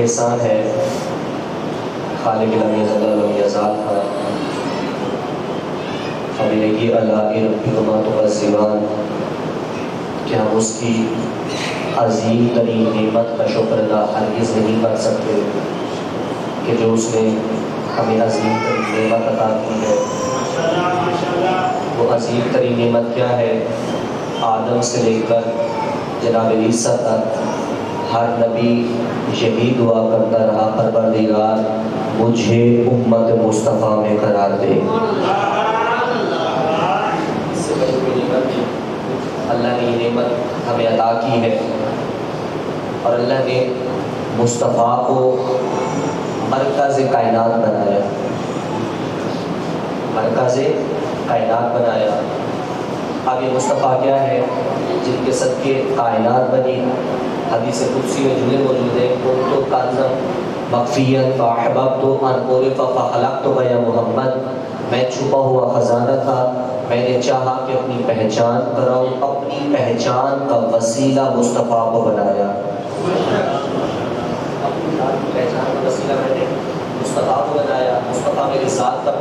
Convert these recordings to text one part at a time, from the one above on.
احسان ہے خالق لم یزل ولم یزال کا فبأي آلاء ربكما تكذبان کہ ہم اس کی عظیم ترین نعمت کا شکر ادا ہرگز نہیں کر سکتے کہ جو اس نے ہمیں عظیم ترین نعمت عطا کی ہے۔ وہ عظیم ترین نعمت کیا ہے؟ آدم سے لے کر جناب عیسیٰ تک ہر نبی یہی دعا کرتا رہا، پروردگار مجھے امت مصطفیٰ میں قرار دے۔ اللہ نے یہ نعمت ہمیں عطا کی ہے، اور اللہ نے مصطفیٰ کو مرکز کائنات بنایا، مرکز کائنات بنایا۔ اب یہ مصطفیٰ کیا ہے؟ جن کے صدقے کائنات بنی۔ حدیث قدسی میں جملے موجود ہیں، کنت کنزا مخفیا فاحببت ان اعرف فخلقت یا محمد، میں چھپا ہوا خزانہ تھا، میں نے چاہا کہ اپنی پہچان کراؤں، اپنی پہچان کا وسیلہ مصطفیٰ کو بنایا۔ اپنی پہچان کا وسیلہ میں نے مصطفیٰ کو بنایا۔ مصطفیٰ میری ذات کا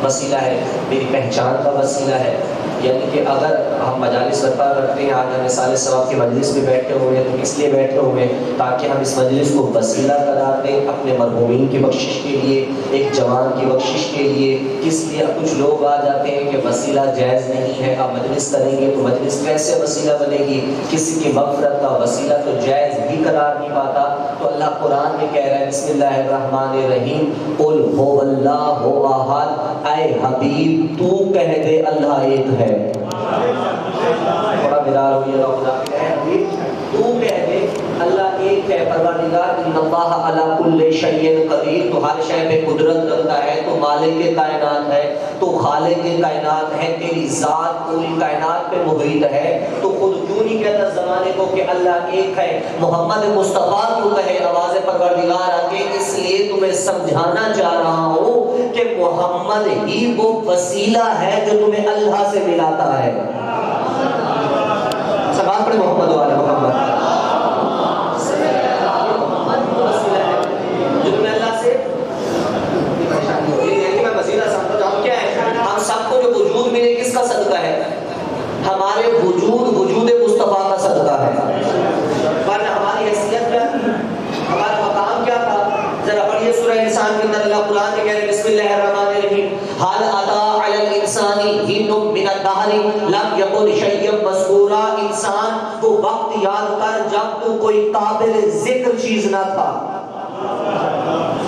وسیلہ ہے، میری پہچان کا وسیلہ ہے۔ یعنی کہ اگر ہم مجالس برپا کرتے ہیں، آج ہم رسالہ ثواب کی مجلس میں بیٹھے ہوئے ہیں تو اس لیے بیٹھے ہوئے ہیں تاکہ ہم اس مجلس کو وسیلہ قرار دیں اپنے مرحومین کی بخشش کے لیے، ایک جوان کی بخشش کے لیے۔ اس لیے کچھ لوگ آ جاتے ہیں کہ وسیلہ جائز نہیں ہے، آپ مجلس کریں گے تو مجلس کیسے وسیلہ بنے گی؟ کسی کی مغفرت کا وسیلہ تو جائز بھی قرار نہیں پاتا۔ تو اللہ قرآن میں کہہ رہا ہے بسم اللہ الرحمن الرحیم، قل هو اللہ احد، اے حبیب تو کہہ دے اللہ ایک ہے۔ تھوڑا بیدار ہوئیے گا خدا کے، اے حبیب تو کہہ دے اللہ ایک ہے۔ پروردگار ان اللہ علی کل شیء قدیر، تو ہر شے پہ قدرت رکھتا ہے، تو مالک کائنات ہے، تو خالق کائنات ہے، تیری ذات پوری کائنات پہ محیط ہے، تو خود کیوں نہیں کہتا زمانے کو کہ اللہ ایک ہے؟ محمد مصطفیٰ کو کہے آواز پروردگار آگے، اس لیے تمہیں سمجھانا چاہ رہا ہوں کہ محمد ہی وہ وسیلہ ہے جو تمہیں اللہ سے ملاتا ہے۔ سبحان پڑھے محمد والے محمد۔ کس کا صدقہ ہے؟ ہمارے وجود مصطفیٰ کا صدقہ ہے، ورنہ ہماری حیثیت کیا تھی، ہمارا مقام کیا تھا؟ ذرا پڑھیے سورہ انسان کے اندر اللہ قرآن میں کہہ رہے بسم اللہ الرحمن الرحیم، حال اتی علی الانسان حین من الدہر لم یکن شیئا مذکورا، انسان کو وقت یاد کر جب تو کوئی قابل ذکر چیز نہ تھا۔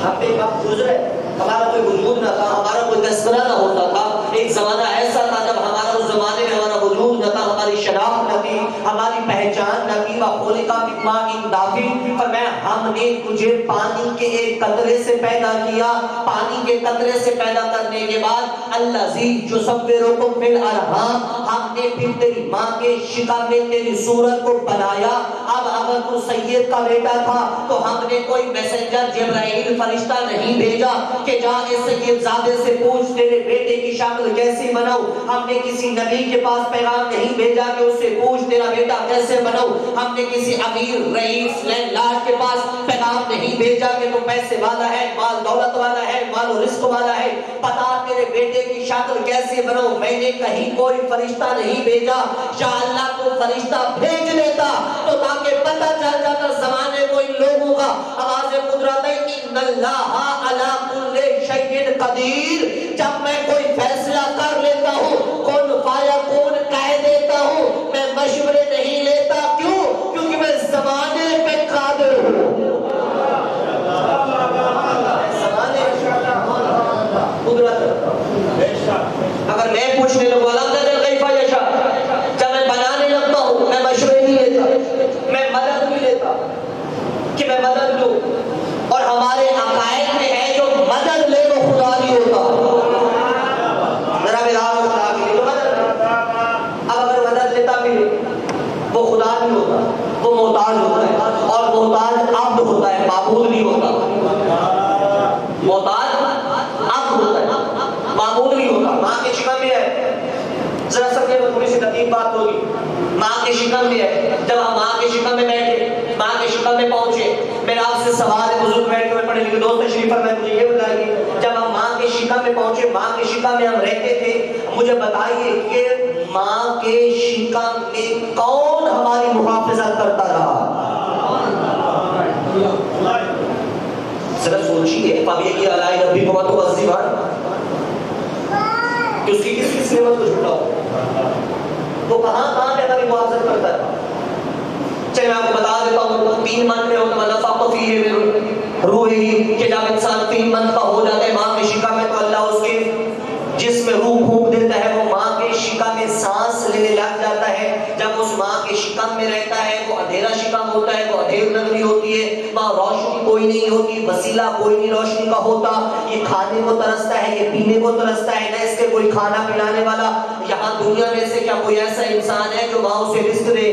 ہم پہ وقت گزرے، ہمارا کوئی وجود نہ تھا، ہمارا کوئی تذکرہ نہ ہوتا تھا۔ ایک زمانہ ایسا تھا جب ہمارا اس زمانے میں ہمارا وجود نہ تھا، ہماری شناخت نہ تھی، ہماری پہچان نہ تھی۔ وَخُلِقَ مِن مَّاءٍ دَافِقٍ، فرمایا ہم نے تجھے پانی کے ایک قطرے سے پیدا کیا۔ پانی کے قطرے سے پیدا کرنے کے بعد الَّذِي يُصَوِّرُكُم فِي الْأَرْحَامِ، ہم نے پھر تیری ماں کے شکم میں تیری صورت کو بنایا۔ اب اگر تو سید کا بیٹا تھا تو ہم نے کوئی میسنجر جبرائیل فرشتہ نہیں بھیجا کہ جا اس سید زادے سے پوچھ تیرے بیٹے کی شکل کیسی بناؤ۔ ہم نے کسی نبی کے پاس پیغام نہیں بھیجا کہ اس سے پوچھ تیرا بیٹا کیسے بناؤ۔ ہم نے کسی امیر رئیس لینڈ لارڈ کے پاس پیغام نہیں بھیجا کہ تو پیسے والا ہے، مال دولت والا ہے، مال و رزق والا ہے، پتا تیرے بیٹے کی شکل کیسے بناؤ۔ میں نے کہیں کوئی فرشتہ نہیں بھیجا، یا اللہ کو فرشتہ بھیج لیتا تو تاکہ پتہ چل جاتا زمانے کو ان لوگوں کا۔ آواز قدرت ہے ان اللہ علی کل شیء قدیر، جب میں کوئی فیصلہ کر لیتا ہوں، کن فیکون کہہ دیتا ہوں، میں مشورے نہیں لیتا۔ کیوں؟ کیونکہ میں زمانے پہ قادر ہوں۔ اگر میں پوچھنے لگوں جب میں بنانے لگتا ہوں، میں مشورے نہیں لیتا، میں مدد نہیں لیتا کہ میں مدد لوں۔ اور ہمارے عقائد میں ہے جو مدد لے وہ خدا نہیں ہوتا۔ ذرا میرا خدا کے لیے تو مدد لے، اب اگر مدد لیتا بھی وہ خدا نہیں ہوتا، وہ محتاج ہوتا ہے، اور محتاج عبد ہوتا ہے، معبود نہیں ہوتا۔ محتاج عبد ہوتا ہے، معبود نہیں ہوتا۔ ماں کے شکم میں ہے، ذرا سمجھے تو تھوڑی سی لطیف بات ہوگی۔ ماں کے شکم میں ہے، جب ہم ماں کے شکم میں بیٹھے، ماں کے شکم میں پہنچے، میرا آپ سے سوال ہے، بزرگ بیٹھ کے میں پڑھے لکھے دوست تشریف فرمائے، مجھے یہ بتائیے جب ہم ماں کے شکم میں پہنچے، ماں کے شکم میں ہم رہتے تھے، مجھے بتائیے کہ ماں کے شکم میں کون ہماری محافظت کرتا رہا؟ ذرا سوچیے، فَبِأَيِّ آلَاءِ رَبِّكُمَا تُكَذِّبَانِ، کہ اس کی کس نعمت کو جھوٹا ہو؟ وہ کہاں پہ ہماری محافظت کرتا رہا؟ چلے میں آپ کو بتا دیتا ہوں، 3 منتھ میں ہوتا نفخت فیہ من روحہ، کہ جب انسان 3 منتھ کا ہو جاتا ہے ماں کے شکم میں، تو اللہ اس کے جسم میں روح پھونک دیتا ہے، وہ ماں کے شکم میں سانس لینے لگ جاتا ہے۔ جب اس ماں کے شکم میں رہتا ہے، وہ اندھیرا شکم ہوتا ہے، وہ اندھیر نگری ہوتی ہے، وہاں روشنی کوئی نہیں ہوتی، وسیلہ کوئی نہیں روشنی کا ہوتا، یہ کھانے کو ترستا ہے، یہ پینے کو ترستا ہے، نہ اس کے کوئی کھانا پلانے والا۔ یہاں دنیا میں سے کیا کوئی ایسا انسان ہے جو ماں اسے رزق دے؟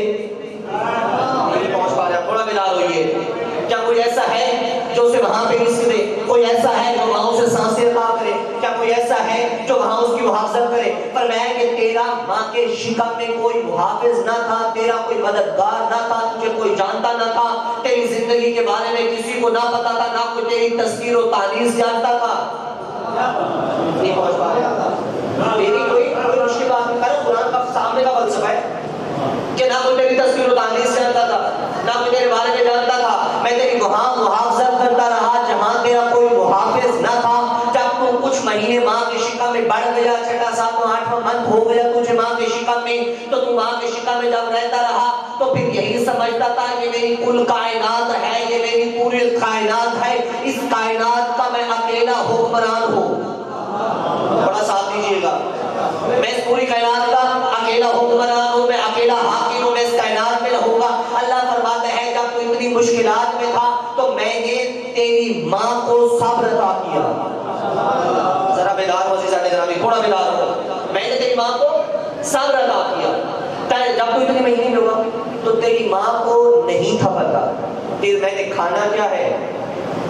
نہیں پہنچ پا رہا، تھوڑا بیدار ہوئیے۔ کیا کوئی ایسا ہے جو اسے وہاں پہ رزق دے؟ کوئی ایسا ہے جو وہاں اسے سانسیں عطا کرے؟ کیا کوئی ایسا ہے جو وہاں اس کی محافظت کرے؟ فرمایا کہ تیرا ماں کے شکم میں کوئی محافظ نہ تھا، تیرا کوئی مددگار نہ تھا، تجھے کوئی جانتا نہ تھا، تیری زندگی کے بارے میں کسی کو نہ پتا تھا، نہ کوئی تیری تذکیر و تانیث جانتا تھا۔ نہیں پہنچ پا رہا، میری کوئی مشکل بات نہیں کرو، قرآن کا سامنے کا فلسفہ ہے کہ نہ کوئی تیری تذکیر و تانیث جانتا تھا، نہ کوئی تیرے بارے میں جانتا تھا، میں تیری وہاں محافظت کرتا رہا جہاں تیرا کوئی محافظ نہ تھا۔ جب تو کچھ مہینے ماں کے شکم میں بڑھ گیا، 6واں 7واں 8واں منتھ ہو گیا تجھے ماں کے شکم میں، تو تو ماں کے شکم میں جب رہتا رہا تو پھر یہی سمجھتا تھا کہ میری کل کائنات ہے، یہ میری پوری کائنات ہے، اس کائنات کا میں اکیلا حکمران ہوں۔ بڑا ساتھ دیجیے گا، میں اس پوری کائنات کا اکیلا حکمران ہوں، میں اکیلا حاکم ہوں، میں اس کائنات میں رہوں گا۔ اللہ فرماتا ہے جب تو اتنی مشکلات میں تھا تو میں نے تیری ماں کو صبر عطا کیا۔ ذرا بیدار ہو عزیزانے گرامی، تھوڑا بیدار ہو، میں نے تیری ماں کو صبر عطا کیا۔ جب تو اتنی مہینے میں ہوا تو تیری ماں کو نہیں تھا پتا کہ میں نے کھانا کیا ہے،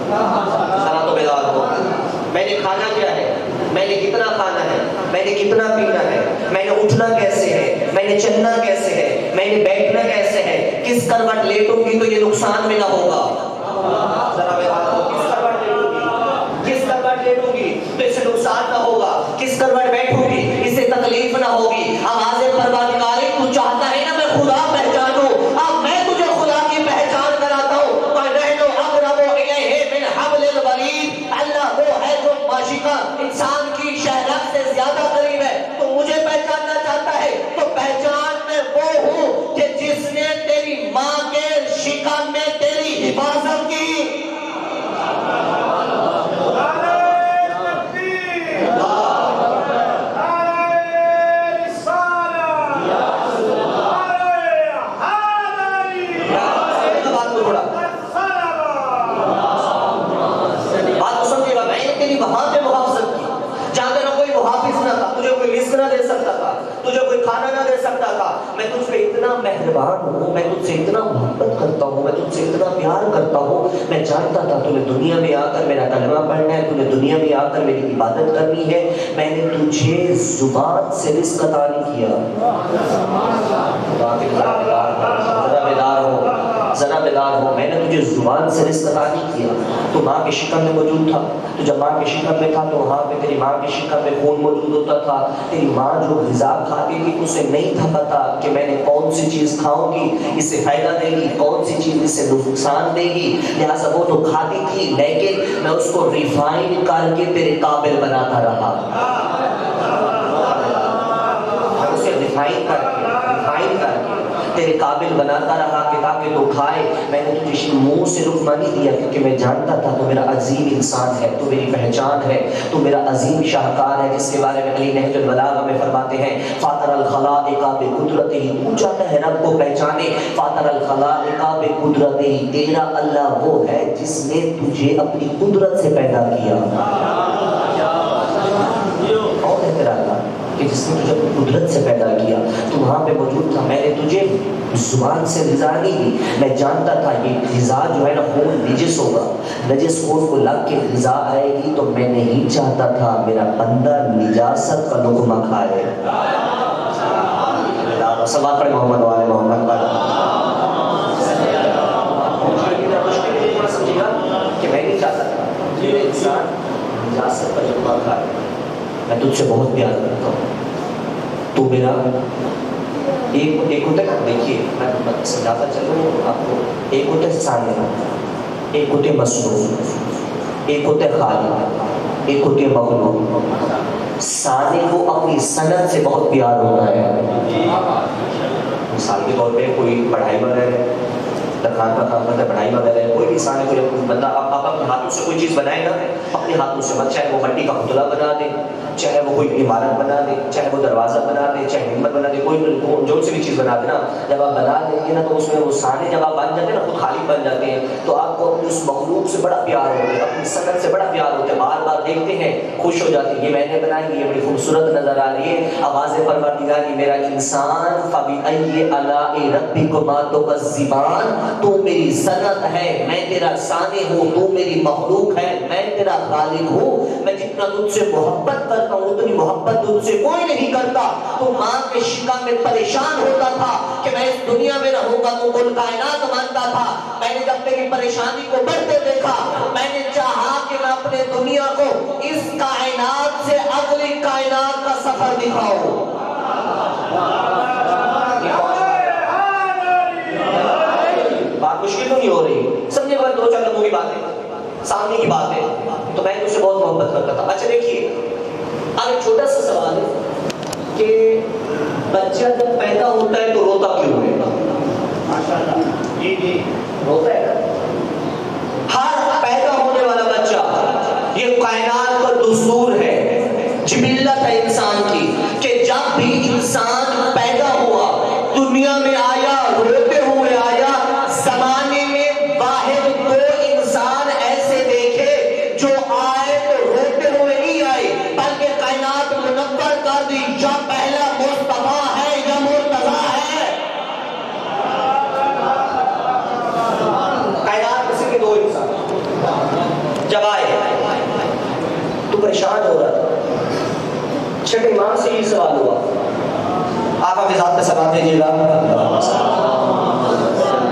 ذرا تو بیدار ہو، میں نے کھانا کیا ہے، میں نے کتنا کھانا ہے، میں نے کتنا پینا ہے، میں نے اٹھنا کیسے ہے، میں نے چلنا کیسے ہے، میں نے بیٹھنا کیسے ہے، کس کروٹ لیٹوں گی تو یہ نقصان میں نہ ہوگا۔ ذرا بیدار ہو، کس کروٹ لیٹوں گی، کس کروٹ لیٹوں گی تو اسے نقصان نہ ہوگا، کس کروٹ بیٹھوں گی اسے تکلیف نہ ہوگی۔ آواز پروردگاری تو چاہتا ہے نا میں خدا پہچانوں، اب میں تجھے خدا کی پہچان کراتا ہوں۔ وَنَحْنُ أَقْرَبُ إِلَيْهِ مِنْ حَبْلِ الْوَرِيدِ، اللہ وہ ہے جو معشوقہ انسان کی شہرت سے زیادہ قریب ہے۔ تو مجھے پہچاننا چاہتا ہے تو پہچان میں وہ ہوں کہ جس نے تیری ماں کے شکم میں تیری حفاظت کی۔ وہاں پہ محافظت کی جہاں تیرا کوئی محافظ نہ تھا، تجھے کوئی رزق نہ دے سکتا تھا، تجھے کوئی کھانا نہ دے سکتا تھا۔ میں تجھ پہ اتنا مہربان ہوں، میں تجھ سے اتنا محبت کرتا ہوں، میں تجھ سے اتنا پیار کرتا ہوں، میں جانتا تھا تو نے دنیا میں آ کر میرا کلمہ پڑھنا ہے، تو نے دنیا میں آ کر میری عبادت کرنی ہے، میں نے تجھے زبان سے رزق عطا نہیں کیا۔ ذرا بیدار ہو، ذرا بیدار ہو، میں نے تجھے زبان سے رزق عطا نہیں کیا۔ تو ماں کے شکم میں موجود تھا، تو جب ماں کے شکم میں تھا تو وہاں پہ تیری ماں کے شکم میں خون موجود ہوتا تھا۔ تیری ماں جو غذا کھاتی تھی اسے نہیں تھا پتا کہ میں نے کون سی چیز کھاؤں گی اسے فائدہ دے گی، کون سی چیز اسے نقصان دے گی، لہٰذا وہ تو کھاتی تھی لیکن میں اس کو ریفائن کر کے تیرے قابل بناتا رہا، اسے ریفائن کر کے تیرے قابل بناتا رہا کہ تاکہ تو کھائے۔ میں نے تجھے منہ سے لقمہ نہیں دیا کیونکہ میں جانتا تھا تو میرا عظیم انسان ہے، تو میری پہچان ہے، تو میرا عظیم شاہکار ہے، جس کے بارے میں علی نہج البلاغہ میں فرماتے ہیں فاطر الخلائق بقدرتہ، تو چاہتا ہے رب کو پہچانے، فاطر الخلائق بقدرتہ، تیرا اللہ وہ ہے جس نے تجھے اپنی قدرت سے پیدا کیا۔ کون ہے تیرا اللہ کہ جس نے تجھے قدرت سے پیدا کیا؟ تو وہاں پہ موجود تھا، میں نے تجھے زبان سے غذا نہیں دی، میں جانتا تھا یہ غذا جو ہے نا خون نجس ہوگا، نجس خون کو لگ کے غذا آئے گی، تو میں نہیں چاہتا تھا میرا بندہ نجاست کا لقمہ کھائے۔ صلوات پڑھیں محمد وآل محمد۔ یہ انسان نجاست کا جمع کھائے، میں تجھ سے بہت پیار کرتا ہوں، تو میرا ایک ہوتا ہے، دیکھیے میں سمجھاتا چلوں آپ کو، ایک ہوتا ہے ثانیہ، ایک ہوتے مصنوع، ایک ہوتے خالق، ایک ہوتے مخلوق۔ ثانی کو اپنی صنعت سے بہت پیار ہوتا ہے۔ مثال کے طور پہ کوئی پڑھائی وغیرہ درخان کا کام کرتا ہے، پڑھائی وغیرہ ہے، کوئی بھی انسان ہے، کوئی بندہ آپ اپنے ہاتھوں سے کوئی چیز بنائے نا، اپنے ہاتھوں سے، چاہے وہ مٹی کا پتلا بنا دے، چاہے وہ کوئی عمارت بنا دے، چاہے وہ دروازہ بنا دے، چاہے ہمت بنا دے، کوئی جو سی بھی چیز بنا دے نا، جب آپ بنا دیں گے نا تو اس میں وہ سانے جب آپ بن جاتے ہیں نا، خود خالق بن جاتے ہیں، تو آپ کو اپنی اس مخلوق سے بڑا پیار ہوتا ہے، اپنی صنعت سے بڑا پیار ہوتا ہے، بار بار دیکھتے ہیں خوش ہو جاتے ہیں، یہ میں نے بنائی، یہ بڑی خوبصورت نظر آ رہی ہے، آواز پروردگار کی میرا انسان فَبِأَيِّ آلَاءِ رَبِّكُمَا تُكَذِّبَانِ، تو میری صنعت ہے، میں تیرا صانع ہوں، تو میری مخلوق ہے، میں تیرا خالق ہوں، میں جتنا تجھ سے محبت کرتا ہوں اتنی محبت تجھ سے کوئی نہیں کرتا۔ تو ماں کے شکم میں پریشان ہوتا تھا کہ میں اس دنیا میں رہوں گا، تو کل کائنات مانتا تھا، میں نے جب تیری پریشانی کو بڑھتے دیکھا، میں نے چاہا کہ میں اپنے دنیا کو اس کائنات سے اگلی کائنات کا سفر دکھاؤں۔ بات مشکل تو نہیں ہو رہی، سمجھے بات دو چار لوگوں کی بات ہے، سامنے کی بات ہے، تو میں اس سے بہت محبت کرتا تھا۔ اچھا دیکھیے اب ایک چھوٹا سا سوال ہے کہ بچہ جب پیدا ہوتا ہے تو روتا کیوں ہے؟ روتا ہے نا، ہر پیدا ہونے والا بچہ، یہ کائنات کا دستور ہے، جبلت ہے انسان کی، کہ جب بھی انسان پیدا ہوا، دنیا میں آیا، روتے ہوئے آیا، زمانے میں واحد دو انسان ایسے دیکھے جو آئے تو روتے ہوئے نہیں آئے، بلکہ کائنات منور کر دی، یا پہلا مصطفیٰ ہے یا مرتضیٰ ہے۔ کائنات میں صرف دو انسان جب آئے تو پریشان ہو رہا تھا۔ چھٹے امام سے یہ سوال ہوا، آپ اپنے ذات کا سوال دیجیے گا۔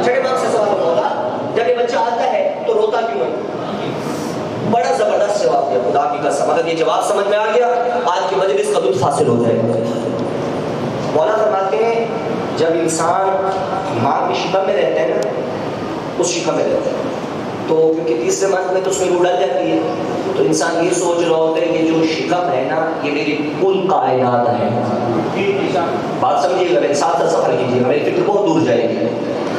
چھٹے امام سے سوال ہوگا، جب یہ بچہ آتا ہے تو روتا کیوں ہے؟ بڑا زبردست جواب دیا، خدا کی قسم، اگر یہ جواب سمجھ میں آ گیا آج کی مجلس کا لطف حاصل ہو جائے گا۔ مولا فرماتے ہیں جب انسان ماں کی شکم میں رہتا ہے نا، اس شکم میں رہتا ہے تو کیونکہ تیسرے مہینے میں تو اس میں روح ڈل جاتی ہے، تو انسان یہ سوچ رہا ہوتا ہے کہ جو شکم ہے نا یہ میری کل کائنات ہے۔ بات سمجھیے گا، میرے ساتھ سفر کیجیے گا، میری فکر بہت دور جائے گی۔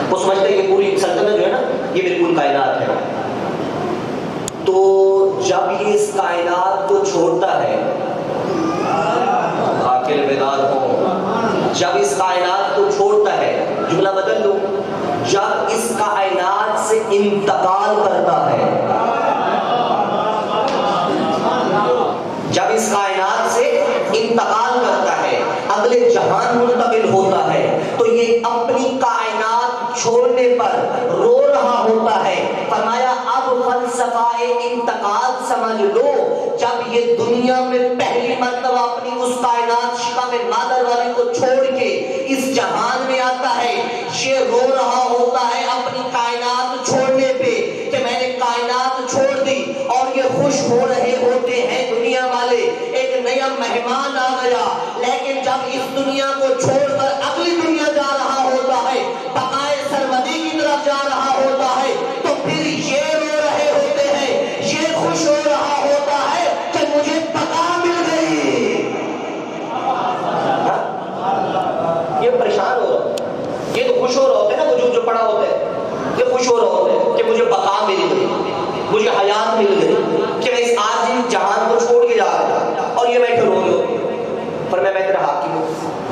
وہ سمجھتے ہیں کہ پوری سلطنت جو ہے نا یہ میری کل کائنات ہے۔ تو جب یہ اس کائنات کو چھوڑتا ہے، عاقل بیدار ہو، جب اس کائنات کو چھوڑتا ہے، جملہ بدل دو، جب اس کائنات سے انتقال کرتا ہے، جب اس کائنات سے انتقال کرتا ہے، اگلے جہان منتقل ہوتا ہے، تو یہ اپنی کائنات چھوڑنے پر رو رہا ہوتا ہے۔ فرمایا اب فلسفہ انتقال سمجھ لو، جب یہ دنیا میں پہلی مرتبہ اپنی اس کائنات شکم مادر والے کو چھوڑ کے اس جہان میں آتا ہے، یہ رو رہا ہوتا ہے اپنی کائنات چھوڑنے پہ کہ میں نے کائنات چھوڑ دی، اور یہ خوش ہو رہے ہوتے ہیں دنیا والے، ایک نیا مہمان آ گیا، لیکن جب اس دنیا کو چھوڑ کر اگلی دنیا جا رہا ہوتا ہے، بقائے سرمدی کی طرف جا رہا ہوتا ہے، تو پھر یہ رو رہے ہوتے ہیں، یہ خوش ہو رہا ہوتا ہے کہ مجھے بقا مل گئی۔ یہ پریشان ہو رہا، یہ تو خوش ہو رہا ہوتا ہے نا، وجود جو پڑا ہوتا ہے یہ خوش ہو رہا ہوتا ہے کہ مجھے بقا مل گئی، مجھے حیات مل گئی، کہ میں اس عارضی جہان کو چھوڑ کے جا رہا ہوں، اور یہ بیٹھے رو رہے ہوتے ہیں۔ پر میں تیرا حاکم ہوں،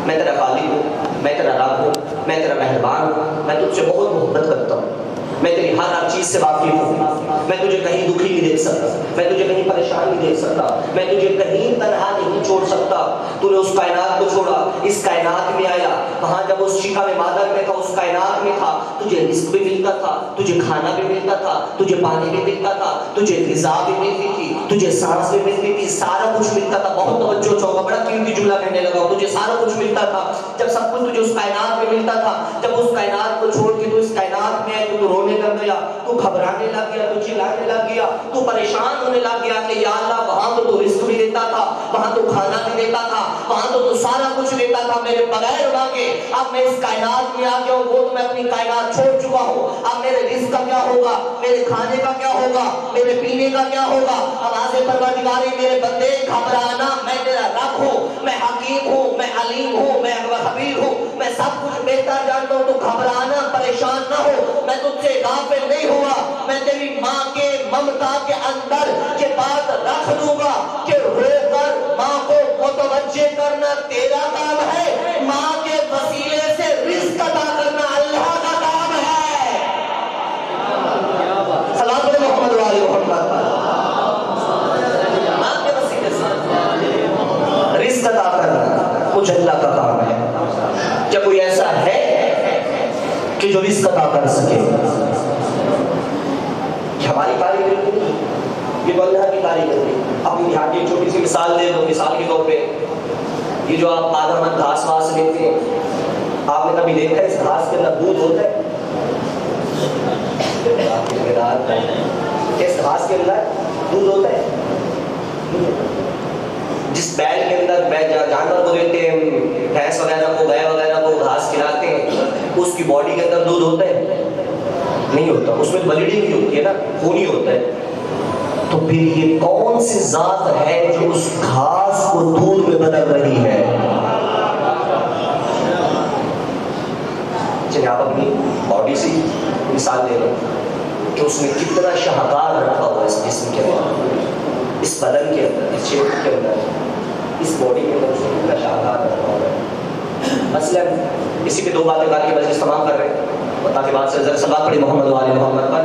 میں تیرا خالق ہوں، میں تیرا رب ہوں، میں تیرا مہربان ہوں، میں تجھ سے بہت محبت کرتا ہوں، میں تیری ہر چیز سے واقف ہوں، میں تجھے کہیں دکھی نہیں دیکھ سکتا، میں تجھے کہیں پریشان نہیں دیکھ سکتا، میں تجھے کہیں تنہا نہیں چھوڑ سکتا۔ تو نے اس کائنات کو چھوڑا، اس کائنات میں آیا، وہاں جب اس شکم مادر میں تھا، اس کائنات میں تھا، تجھے رزق بھی ملتا تھا، تجھے کھانا بھی ملتا تھا، تجھے پانی بھی ملتا تھا، تجھے غذا بھی ملتی تھی، تجھے سانس بھی ملتی تھی، سارا کچھ ملتا تھا۔ بہت توجہ چاہوں گا، بڑا قیمتی جملہ کہنے لگا ہوں، تجھے سارا کچھ ملتا تھا۔ جب سب کچھ تجھے اس کائنات میں ملتا تھا، جب اس کائنات کو چھوڑ کے تو اس کائنات میں تو رونے لگ گیا، تو گھبرانے لگ گیا، تو چلانے لگ گیا، تو تو پریشان ہونے لگ گیا کہ یا اللہ وہاں تو رزق بھی دیتا تھا, وہاں تو کھانا بھی دیتا تھا, وہاں تو سارا کچھ دیتا تھا, میرے بغیر مانگے اب میں اس کائنات میں آ گیا ہوں, وہ تو میں اپنی کائنات چھوڑ چکا ہوں, اب میرے رزق کا کیا ہوگا, میرے کھانے کا کیا ہوگا, میرے پینے کا کیا ہوگا. آواز پروردگاری میرے بندے گھبرانا, میں تیرا رب ہوں, میں حکیم ہوں, میں علیم ہوں, میں خبیر ہوں, میں سب کچھ بہتر جانتا ہوں, تو گھبرانا پریشان نہ ہو, میں تجھ سے غافل نہیں ہوا, میں تیری ماں کے ممتا کے اندر یہ بات رکھ دوں گا کہ رو کر ماں کو متوجہ کرنا تیرا کام ہے, ماں کے وسیلے سے رزق عطا کرنا اللہ کا کام ہے. صلوات علی محمد و آل محمد. ماں کے وسیلے سے رزق عطا کرنا مجھے اللہ کا کام ہے. کیا کوئی ایسا ہے کہ جو رزق عطا کر سکے؟ ہماری کاریگری, یہ تو اللہ کی کاریگری. اپنی یہاں کی چھوٹی سی مثال دے دو. مثال کے طور پہ یہ جو آپ آدھا من گھاس واس لیتے ہیں, آپ نے کبھی دیکھا ہے اس گھاس کے اندر دودھ ہوتا ہے؟ اس گھاس کے اندر دودھ ہوتا ہے. جس بیل کے اندر جانور کو دیتے ہیں, بھینس وغیرہ کو, گائے وغیرہ کو گھاس کھلاتے ہیں, اس کی باڈی کے اندر دودھ ہوتا ہے؟ نہیں ہوتا. اس میں بلیڈنگ ہوتی ہے نا, خون ہی ہوتا ہے. تو پھر یہ کون سی ذات ہے جو اس گھاس کو دودھ میں بدل رہی ہے؟ چلیے آپ اپنی باڈی سے مثال لے لو کہ اس میں کتنا شاہکار رکھا ہوا ہے اس جسم کے اندر, اس بدن کے اندر, اس چہرے کے اندر, اس باڈی کے اندر اس میں کتنا شاہکار رکھا ہوا ہے. مثلا اسی پہ دو باتیں کر کے مجلس تمام کر رہے ہیں, تاکہ بات سے صلوات پڑھی محمد و آل محمد پر.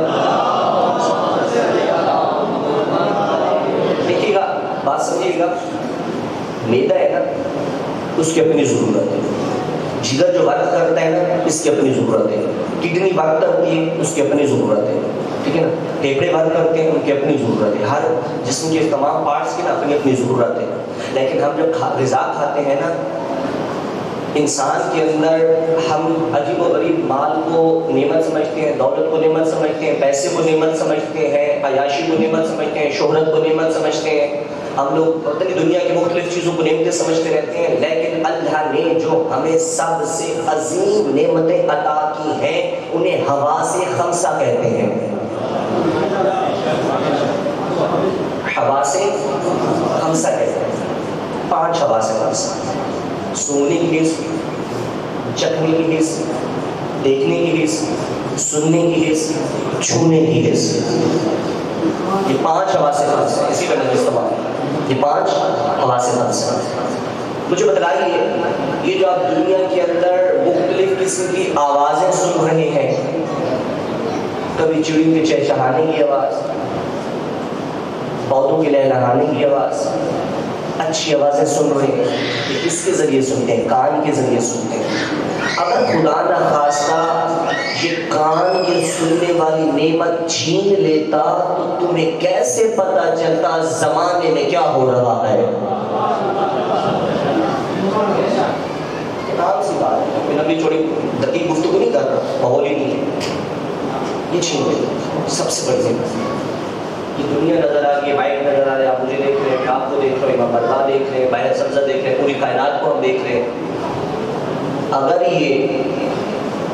دیکھیے گا, بات سمجھیے گا. میدا ہے نا, اس کی اپنی ضرورت ہے. جگر جو ورک کرتا ہے نا, اس کی اپنی ضرورت ہے. کڈنی ورک کرتی ہے, اس کی اپنی ضرورت ہے. ٹھیک ہے نا. پھیپھڑے ورک کرتے ہیں, ان کی اپنی ضرورت ہے. ہر جسم کے تمام پارٹس کی نا اپنی اپنی ضرورت ہے. لیکن ہم جب غذا کھاتے ہیں نا, انسان کے اندر ہم عجیب و غریب مال کو نعمت سمجھتے ہیں, دولت کو نعمت سمجھتے ہیں, پیسے کو نعمت سمجھتے ہیں, عیاشی کو نعمت سمجھتے ہیں, شہرت کو نعمت سمجھتے ہیں. ہم لوگ پتہ نہیں دنیا کی مختلف چیزوں کو نعمتیں سمجھتے رہتے ہیں. لیکن اللہ نے جو ہمیں سب سے عظیم نعمتیں عطا کی ہیں, انہیں حواس خمسہ کہتے ہیں. حواس خمسہ کہتے ہیں. 5 حواس خمسہ: سونگنے کی حس, چکھنے کی حس, دیکھنے کی حس, سننے کی حس, چھونے کی حس. یہ 5 حواس خمسہ ہیں. اسی کا نام استعمال ہے. یہ 5 حواس خمسہ. مجھے بتلائیے, یہ جو آپ دنیا کے اندر مختلف قسم کی آوازیں سن رہے ہیں, کبھی چڑیوں کے چہچہانے کی آواز, پودوں کے لہلہانے کی آواز, اچھی آوازیں سن رہے ہیں, یہ کس کے ذریعے سنتے ہیں؟ کان کے ذریعے سنتے ہیں. اگر خدا نہ خواستہ یہ کان کے سننے والی نعمت چھین لیتا, تو تمہیں کیسے پتا چلتا زمانے میں کیا ہو رہا ہے؟ عام سی بات ہے, میں ابھی تھوڑی دقیق گفتگو نہیں کر رہا, ماحول ہی نہیں ہے. یہ چھین لیتا سب سے بڑی نعمت. یہ دنیا نظر آ رہی ہے, مائک نظر آ رہا ہے, آپ مجھے دیکھ رہے ہیں, آپ کو دیکھ رہے ہیں, امام اللہ دیکھ رہے ہیں, باہر سبزہ دیکھ رہے ہیں, پوری کائنات کو ہم دیکھ رہے ہیں. اگر یہ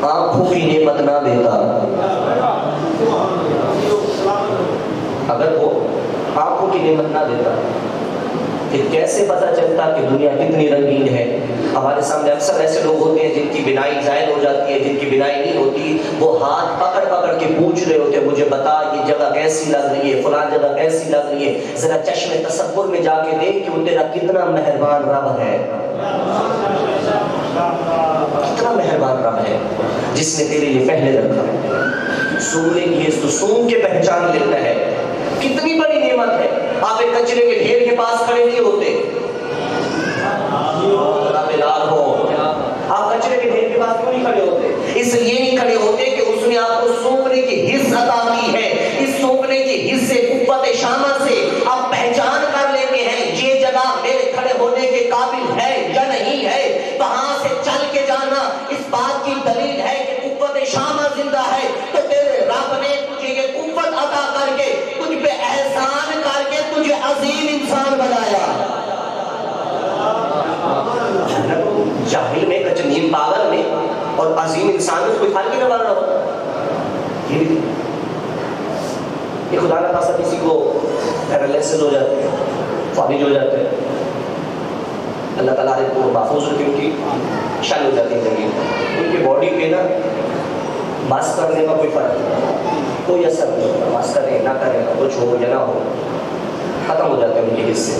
آنکھوں کی نعمت نہ دیتا, اگر وہ آنکھوں کی نعمت نہ دیتا, پھر کیسے پتہ چلتا کہ دنیا کتنی رنگین ہے؟ ہمارے سامنے اکثر ایسے لوگ ہوتے ہیں جن کی بینائی زائد ہو جاتی ہے, جن کی بینائی نہیں ہوتی, وہ ہاتھ پکڑ پکڑ کے پوچھ رہے ہوتے ہیں, مجھے بتا یہ جگہ کیسی لگ رہی ہے, فلان جگہ کیسی لگ رہی ہے, ذرا چشم تصور میں جا کے دیکھ کہ وہ تیرا کتنا مہربان رب ہے, کتنا مہربان رب ہے جس نے تیرے لیے پہلے رکھا ہے. سونگنے کی حس تو سونگ کے پہچان لیتا ہے, کتنی بڑی نعمت ہے. آپ ایک کچرے کے ڈھیر کے پاس کھڑے نہیں ہوتے, آپ کچرے کے ڈھیر کے پاس کیوں نہیں کھڑے ہوتے؟ اس لیے نہیں کھڑے ہوتے کہ اس نے آپ کو سونگنے کی حس عطا کی ہے. اس سونگنے کی حس سے, قوت شامہ سے آپ پہچان کر لیتے ہیں یہ جگہ میرے کھڑے ہونے کے قابل ہے یا نہیں ہے. وہاں سے چل کے جانا اس بات کی دلیل ہے کہ قوت شامہ زندہ ہے. تو تیرے رب نے تجھے یہ قوت عطا کر کے تجھ پہ احسان عظیم انسان بنایا. جاہل میں کچنیم پاگل میں اور عظیم انسان میں کوئی فرق ہی نہ بن رہا ہو. یہ خدا نہ خاصا کسی کو پیرالائسس ہو جاتے ہیں, فالج ہو جاتے ہیں, اللہ تعالیٰ نے کو محفوظ رکھے, ان کی شل ہو جاتی ہے زندگی, ان کی باڈی پہ نا ماسک کرنے کا کوئی فرق نہیں, کوئی اثر نہیں ہوتا. ماسک کرے نہ کرے, کچھ ہو یا نہ ہو, ختم ہو جاتے ہیں ان کے حصے.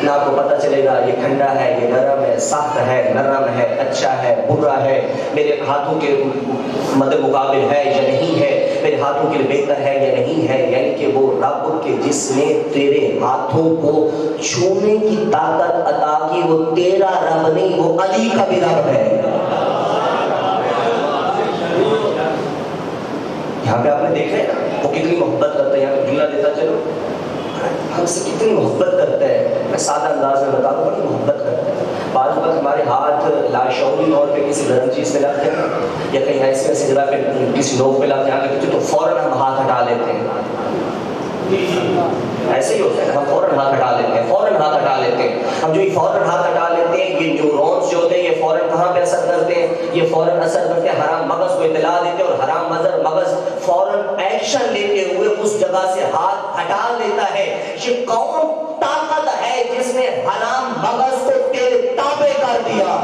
نہ آپ کو پتہ چلے گا یہ ٹھنڈا ہے, یہ گرم ہے, سخت ہے, نرم ہے, اچھا ہے, برا ہے, میرے ہاتھوں کے مد مقابل ہے یا نہیں ہے, میرے ہاتھوں کے لیے بہتر ہے یا نہیں ہے. یعنی کہ وہ رب کے جس نے تیرے ہاتھوں کو چھونے کی طاقت عطا کی, وہ تیرا رب نہیں, وہ علی کا بھی رب ہے. یہاں پہ آپ نے دیکھا ہے نا وہ کتنی محبت کرتا ہے. یہاں پہ جملہ دیتا چلو, ہم سے کتنی محبت کرتا ہے. میں سادہ انداز میں بتا دوں, بڑی محبت کرتا ہے. بعض وقت ہمارے ہاتھ لاشعوری طور پہ کسی گرم چیز پہ لگتے ہیں یا کہیں ایسی جگہ پہ کسی نوک پہ لگتے ہیں تو فوراً ہم ہاتھ ہٹا لیتے ہیں. ایسے ہی ہوتا ہے, ہم فوراً ہاتھ ہٹا لیتے ہیں, فوراً ہاتھ ہٹا لیتے ہیں. ہم جو یہ فوراً ہاتھ ہٹا لیتے ہیں, یہ نیورونز جو ہوتے ہیں یہ فوراً کہاں پہ اثر کرتے ہیں, یہ فوراً اثر کرتے ہیں حرام مغز کو اطلاع دیتے ہیں, اور حرام مغز فوراً ایکشن لیتے ہوئے اس جگہ سے ہاتھ ہٹا لیتا ہے. یہ کون طاقت ہے جس نے حرام مغز کو تیرے تابع کر دیا؟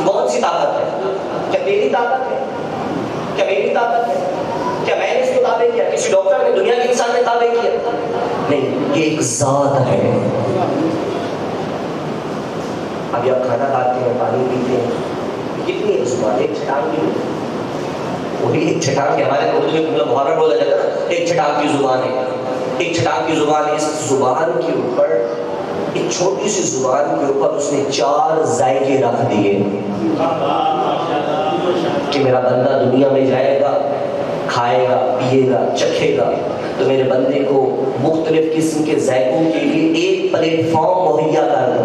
کون سی طاقت ہے؟ کیا میری طاقت ہے؟ کیا میری طاقت ہے؟ کیا میں نے اس کو تابع کیا؟ کسی ڈاکٹر نے, دنیا کے انسان نے تابع کیا؟ نہیں, یہ ایک ذات ہے. ابھی آپ کھانا کھاتے ہیں, پانی پیتے ہیں, کتنی ہے زبان؟ ایک چھٹان کی, وہی ایک چھٹان کی, ہمارے اردو میں مطلب محاورہ بولا جاتا ہے نا, ایک چھٹان کی زبان ہے, ایک چھٹان کی زبان ہے. اس زبان کے اوپر, ایک چھوٹی سی زبان کے اوپر اس نے 4 ذائقے رکھ دیے کہ میرا بندہ دنیا میں جائے گا, کھائے گا, پیے گا, چکھے گا, تو میرے بندے کو مختلف قسم کے ذائقوں کے لیے ایک پلیٹ فارم مہیا کر دو,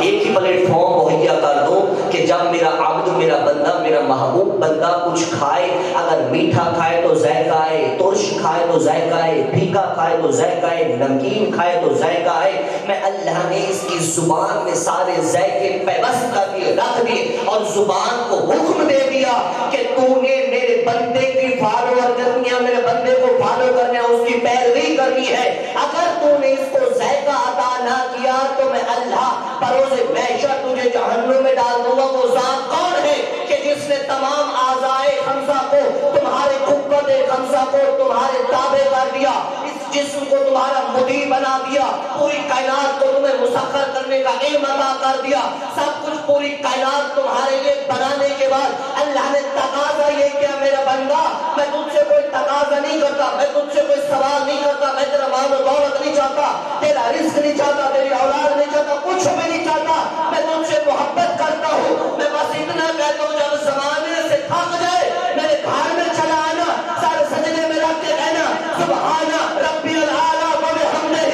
ایک ہی پلیٹ فارم مہیا کر دو کہ جب میرا عبد, میرا بندہ, میرا محبوب بندہ کچھ کھائے, اگر میٹھا کھائے تو ذائقہ آئے, ترش کھائے تو ذائقہ آئے, پھیکا کھائے تو ذائقہ آئے, نمکین کھائے تو ذائقہ آئے. میں اللہ نے اس کی زبان میں سارے ذائقے پیوست کر دیے, رکھ دیے, اور زبان کو حکم دے دیا کہ تو نے میرے بندے کی فالوور کرنی ہے, میرے بندے کو فالو کرنا ہے, اس کی پیروی کرنی ہے. اگر تو نے اس کو ذائقہ عطا نہ کیا تو میں اللہ بروز محشر تجھے جہنم میں ڈال دوں گا. وہ ذات کون ہے کہ جس نے تمام اعضائے خمسہ کو, تمہارے قوت خمسہ کو تمہارے تابع کر دیا, اس جسم کو تمہارا مدیر بنا دیا, پوری کائنات کو تمہیں مسخر کرنے کا علم عطا کر دیا. سب کچھ پوری کائنات تمہارے لیے بنانے کے بعد اللہ نے تقاضا یہ کیا, میرا بندہ میں تجھ سے کوئی تقاضا نہیں کرتا, میں تجھ سے کوئی سوال نہیں کرتا, میں تیرا مال و دولت نہیں چاہتا, تیرا رزق نہیں چاہتا, تیری اولاد نہیں چاہتا, کچھ بھی نہیں چاہتا. میں تجھ سے محبت کرتا ہوں. میں بس اتنا کہتا ہوں جب زمانے سے تھک جائے میرے گھر میں چلا آنا, سارے سجدے میں رکھ کے کہنا سبحان ربی الاعلیٰ و بحمدہ,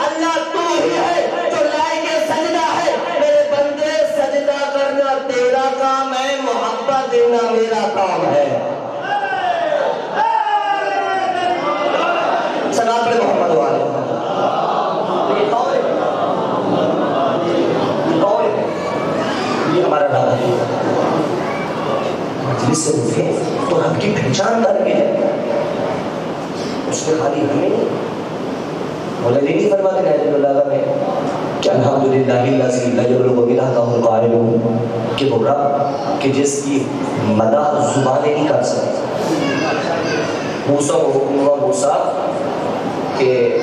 اللہ تو ہی ہے جو لائق سجدہ ہے. میرے بندے سجدہ کرنا تیرا کام ہے, محبت دینا میرا کام ہے. صلوات پڑھیں محمد والے. یہ کون ہے؟ کون ہے؟ یہ ہمارا رب ہے. مجلس سے اٹھے تو رب کی پہچان کر کے اس نے خالی ہمیں نہیں, مولا علی نہیں فرماتے رحمۃ اللہ میں کہ الحمدللہ الذی لا یبلغ مدحہ القائل, کہ وہ رب کہ جس کی مدح زبانیں نہیں کر سکتی. موسیٰ کو حکم ہوا, موسیٰ کہ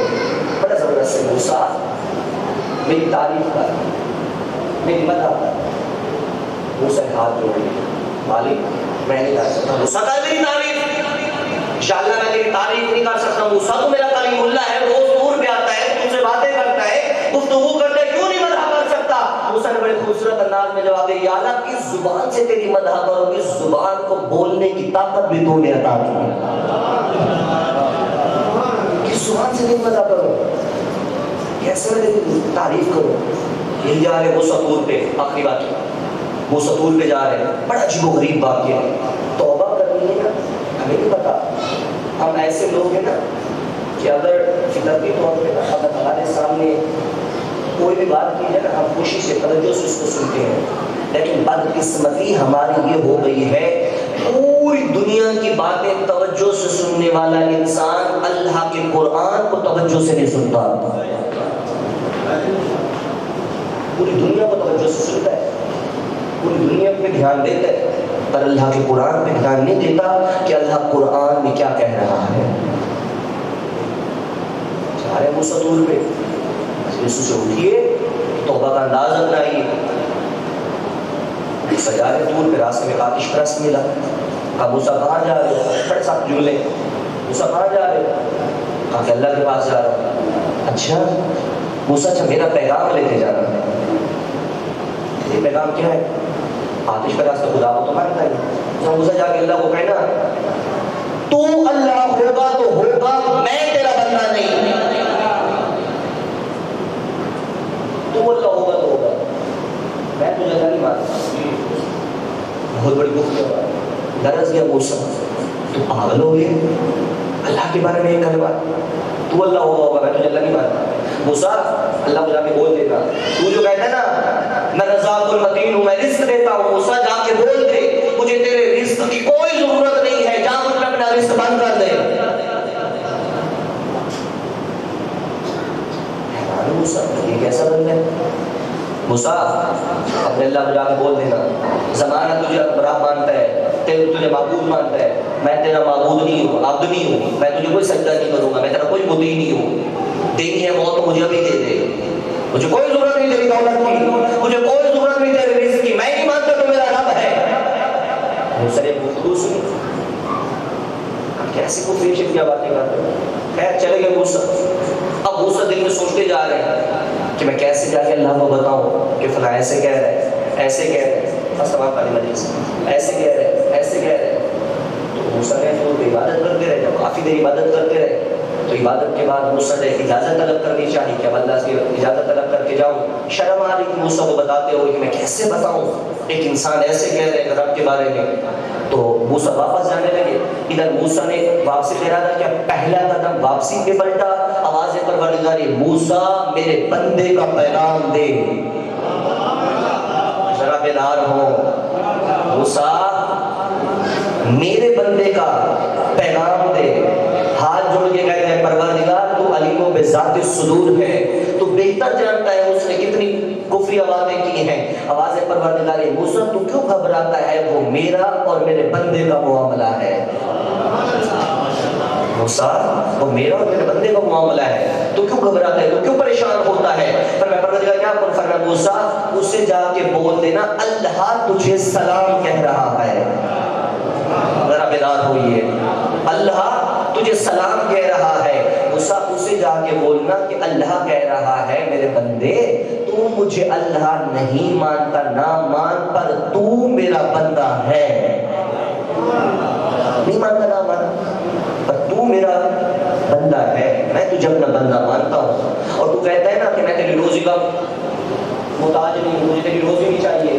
بڑا زبردست ہے, موسیٰ میری تعریف کر, میری مدح کر. موسیٰ ہاتھ جوڑ لیا, مالک میں نہیں کر سکتا. موسیٰ کر میری تعریف, انشاءاللہ میں تیری تعریف نہیں کر سکتا. موسیٰ تو میرا کلیم اللہ ہے, روز دور پہ آتا ہے, تم سے باتیں کرتا ہے, گفتگو کرتا ہے, کیوں نہیں مدح کر سکتا؟ موسیٰ نے بڑے خوبصورت انداز میں جواب دیا, یا اللہ کس زبان سے تیری مدح کرو, اس زبان کو بولنے کی طاقت بھی تو نے عطا کی. کس زبان سے تیری مدح کرو, کیسے میں تیری تعریف کروں. یہی جا رہے موسیٰ طور پہ, آخری بات موسیٰ طور پہ جا رہے ہیں, بڑا عجیب و غریب واقعہ ہے. توبہ کرنی ہے نا, ہمیں نہیں پتا, ہم ایسے لوگ ہیں نا کہ اگر فطرتی طور پہ اگر ہمارے سامنے کوئی بھی بات کی جائے نا، ہم خوشی سے توجہ سے اس کو سنتے ہیں، لیکن بدقسمتی ہماری یہ ہو گئی ہے پوری دنیا کی باتیں توجہ سے سننے والا انسان اللہ کے قرآن کو توجہ سے نہیں سنتا. پوری دنیا کو توجہ سے سنتا ہے، پوری دنیا پہ دھیان دیتا ہے، پر اللہ کے قرآن پہ دھیان نہیں دیتا کہ اللہ قرآن میں کیا کہہ رہا ہے. چاہ رہے موسیٰ طور پہ یسوع سے اٹھیے، توبہ کا انداز اپنائیے. سجارے طور پہ راستے میں آتش پرست ملا، کہا موسیٰ کہاں جا رہے ہو؟ بڑے ساتھ جملے، موسیٰ کہاں جا رہے ہو؟ کہا کہ اللہ کے پاس جا رہا ہوں. اچھا موسیٰ، اچھا میرا پیغام لے کے جانا ہے. یہ پیغام کیا ہے؟ آتش پرست خدا کو تو مانتا ہے. تو موسیٰ جا کے اللہ کو کہنا تو اللہ ہوگا تو ہوگا، میں تیرا بندہ نہیں. تو اللہ ہوگا تو ہوگا، میں تجھے اللہ نہیں مانتا. بہت بڑی گفتگو ہے. درس گیا موسیٰ، تو پاگل ہو گئے اللہ کے بارے میں یہ کلمہ، تو اللہ ہوگا میں تجھے اللہ نہیں مانتا. موسیٰ اللہ کو جا کے بول دینا، تو جو کہتا ہے نا میں رزاق المتین ہوں، میں رزق دیتا ہوں، موسیٰ جا کے بول دے مجھے تیرے رزق کی کوئی ضرورت نہیں ہے، جا مجھ میں اپنا رزق بند کر دے. موسیٰ یہ کیسا بندہ ہے؟ موسیٰ اپنے اللہ کو جا کے بول دینا زمانہ تجھے رب مانتا ہے، تجھے معبود مانتا ہے، میں تیرا معبود نہیں ہوں، عبد نہیں ہوں، میں تجھے کوئی سجدہ نہیں کروں گا، میں تیرا کوئی مطیع نہیں ہوں. دینی ہے موت تو مجھے ابھی دے دے، مجھے کوئی ضرورت نہیں تیری دولت کی، مجھے کوئی ضرورت نہیں تیرے رزق کی، میں نہیں مانتا تو میرا رب ہے. موسیٰ نے گفتگو سنی، کیسی کو فریشت کیا باتیں کرتے ہیں. خیر چلے گئے موسیٰ. اب موسیٰ دل میں سوچتے جا رہے ہیں کہ میں کیسے جا کے اللہ کو بتاؤں کہ فلاں ایسے کہہ رہے ہیں، ایسے کہہ رہے ہیں، بس تمام پانی مجلس ایسے کہہ رہے ہیں، ایسے کہہ رہے ہیں. تو موسیٰ نے تو عبادت کرتے رہے، جب کافی دیر عبادت کرتے رہے تو عبادت کے بعد موسیٰ نے اجازت طلب کرنی چاہیے کہ اب اللہ سے اجازت طلب کر کے جاؤں. شرم آ رہی تھی موسیٰ کو بتاتے ہوئے کہ میں کیسے بتاؤں ایک انسان ایسے کہہ رہے ہیں رب کے بارے میں. تو موسیٰ واپس جانے لگے. ادھر موسیٰ نے واپسی کا ارادہ کیا، پہلا قدم واپسی پہ بلٹا. آواز پروردگاری موسیٰ میرے بندے کا پیغام دے. ذرا بیدار ہو. موسیٰ میرے بندے کا پیغام دے. ہاتھ جوڑ کے کہتے ہیں پروردگار تو علیم و بذات الصدور ہے، تو بہتر جانتا ہے اس نے کتنی کفری باتیں کی ہیں. آواز پروردگاری موسیٰ تو کیوں گھبراتا ہے، وہ میرا اور میرے بندے کا معاملہ ہے. موسیٰ وہ میرا اور میرے بندے کا معاملہ ہے، تو کیوں گھبراتا ہے، تو کیوں پریشان ہوتا ہے. فرمایا پروردگار کیا کر فرمایا موسیٰ اسے جا کے بول دینا اللہ تجھے سلام کہہ رہا ہے. ذرا بیدار ہوئیے، اللہ تجھے سلام کہہ رہا ہے. موسیٰ اسے جا کے بولنا کہ اللہ کہہ رہا ہے میرے بندے تو مجھے اللہ نہیں مانتا، نہ مان، پر تو میرا بندہ ہے. نہیں مانتا نہ مانا، پر تو میرا بندہ ہے، میں تجھے اپنا بندہ مانتا ہوں. اور تو کہتا ہے نا کہ میں تیری روزی کا محتاج نہیں ہوں، مجھے تیری روزی نہیں چاہیے،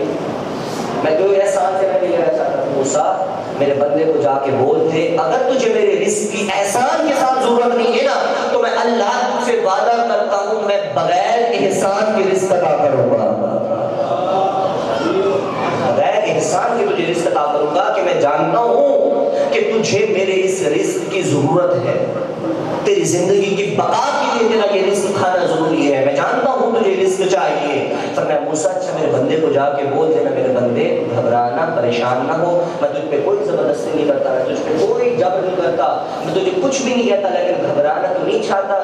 میں تو احسان سے میں نہیں لینا چاہتا. موسیٰ میرے بندے کو جا کے بول دے اگر تجھے میرے رزق کی احسان کے ساتھ ضرورت نہیں ہے نا تو میں اللہ تجھ سے وعدہ کرتا ہوں میں بغیر احسان کے رزق عطا کروں گا. بغیر احسان کے تجھے رزق عطا کروں گا کہ میں جانتا ہوں کہ تجھے میرے اس رزق کی ضرورت ہے، تیری زندگی کی بقا کے لیے تیرا یہ رزق کھانا ضروری ہے، میں جانتا ہوں تجھے رزق چاہیے. فرمایا موسیٰ اچھا میرے بندے کو جا کے بول دینا میرے بندے گھبرانا پریشان نہ ہو، میں تجھ پہ کوئی زبردستی نہیں کرتا، میں تجھ پہ کوئی جبر نہیں کرتا، میں تجھے کچھ بھی نہیں کہتا، لیکن گھبرانا تو نہیں چاہتا،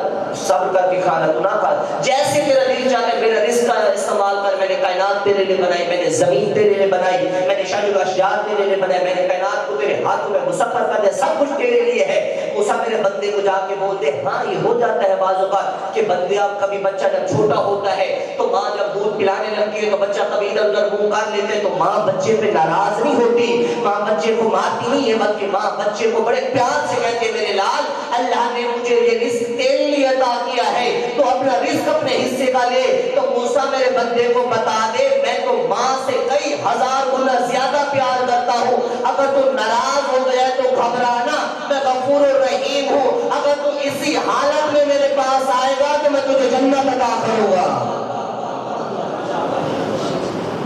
صبر کر کے کھانا تو نہ کھا، جیسے تیرا دل چاہتا ہے میرا رزق کا استعمال کر. میں نے کائنات تیرے لیے بنائی، میں نے زمین تیرے لیے بنائی، میں نے شجر و اشجار تیرے لیے بنائے، میں نے کائنات کو تیرے ہاتھوں میں مسخر کر دیا، سب کچھ تیرے لیے ہے. موسیٰ میرے بندے کو جا کے بولتے ہاں یہ ہو جاتا ہے بعض اوقات کہ بندے آپ کبھی بچہ جب چھوٹا ہوتا ہے تو ماں جب دودھ پلانے لگتی ہے تو بچہ کبھی ادھر ادھر منہ کر لیتے تو ماں بچے پہ ناراض نہیں ہوتی، ماں بچے کو مارتی نہیں ہے، بلکہ ماں بچے کو بڑے پیار سے کہتے میرے لال اللہ نے مجھے یہ رزق تیرے لیے عطا کیا ہے تو اپنا رزق اپنے حصے کا لے. تو موسیٰ میرے بندے کو بتا دے میں تو ماں سے کئی ہزار گنا زیادہ پیار کرتا ہوں، اگر تو ناراض ہو گیا تو گھبرانا، میں غفور الرحیم ہوں، اگر تو اسی حالت میں میرے پاس آئے گا کہ میں تجھے جنت عطا کروں گا.